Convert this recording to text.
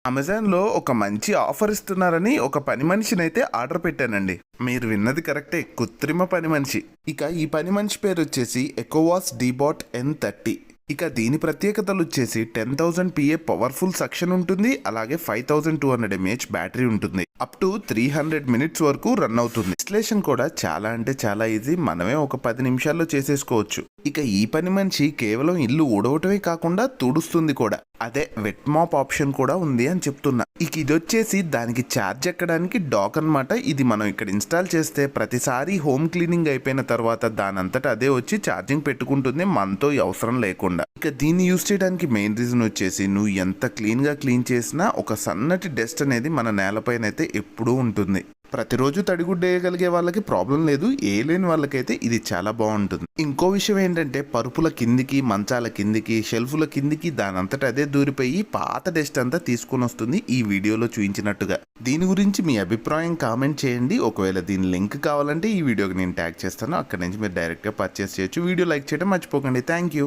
అమెజాన్‌లో ఒక మంచి ఆఫర్ ఇస్తున్నారని ఒక పని మనిషినైతే ఆర్డర్ పెట్టానండి. మీరు విన్నది కరెక్టే. కృత్రిమ పని మనిషి. ఇక ఈ పని మనిషి పేరొచ్చేసి ఎకోవాస్ డీబాట్ N30. ఇక దీని ప్రత్యేకతలొచ్చేసి 10,000 PA పవర్ఫుల్ సక్షన్ ఉంటుంది. అలాగే 5200 mAh బ్యాటరీ ఉంటుంది. అప్ టు 300 మినిట్స్ వరకు రన్ అవుతుంది. ఇన్‌స్టాలేషన్ కూడా చాలా అంటే చాలా ఈజీ. మనమే ఒక 10 నిమిషాల్లో చేసేసుకోవచ్చు. ఇక ఈ పని మనిషి కేవలం ఇల్లు ఊడవటమే కాకుండా తుడుస్తుంది కూడా. అదే వెట్ మాప్ ఆప్షన్ కూడా ఉంది అని చెప్తున్నా. ఇక ఇదొచ్చేసి దానికి ఛార్జ్ ఎక్కడానికి డాక్ అన్నమాట. ఇది మనం ఇక్కడ ఇన్‌స్టాల్ చేస్తే ప్రతిసారి హోమ్ క్లీనింగ్ అయిపోయిన తర్వాత దానంతట అదే వచ్చి ఛార్జింగ్ పెట్టుకుంటుంది మనతో అవసరం లేకుండా. ఇక దీన్ని యూజ్ చేయడానికి మెయిన్ రీజన్ వచ్చేసి నువ్వు ఎంత క్లీన్ చేసినా ఒక సన్నటి డస్ట్ అనేది మన నేలపైన అయితే ఎప్పుడూ ఉంటుంది. ప్రతిరోజు తడిగుడ్డేయగలిగే వాళ్ళకి ప్రాబ్లం లేదు. లేని వాళ్ళకైతే ఇది చాలా బాగుంటుంది. ఇంకో విషయం ఏంటంటే పరుపుల కిందికి, మంచాల కిందికి, షెల్ఫ్ల కిందికి దానంతట అదే దూరిపోయి పాత డస్ట్ అంతా తీసుకుని వస్తుంది ఈ వీడియోలో చూపించినట్టుగా. దీని గురించి మీ అభిప్రాయం కామెంట్ చేయండి. ఒకవేళ దీని లింక్ కావాలంటే ఈ వీడియోకి నేను ట్యాగ్ చేస్తాను. అక్కడ నుంచి మీరు డైరెక్ట్గా పర్చేస్ చేయొచ్చు. వీడియో లైక్ చేయడం మర్చిపోకండి. Thank you.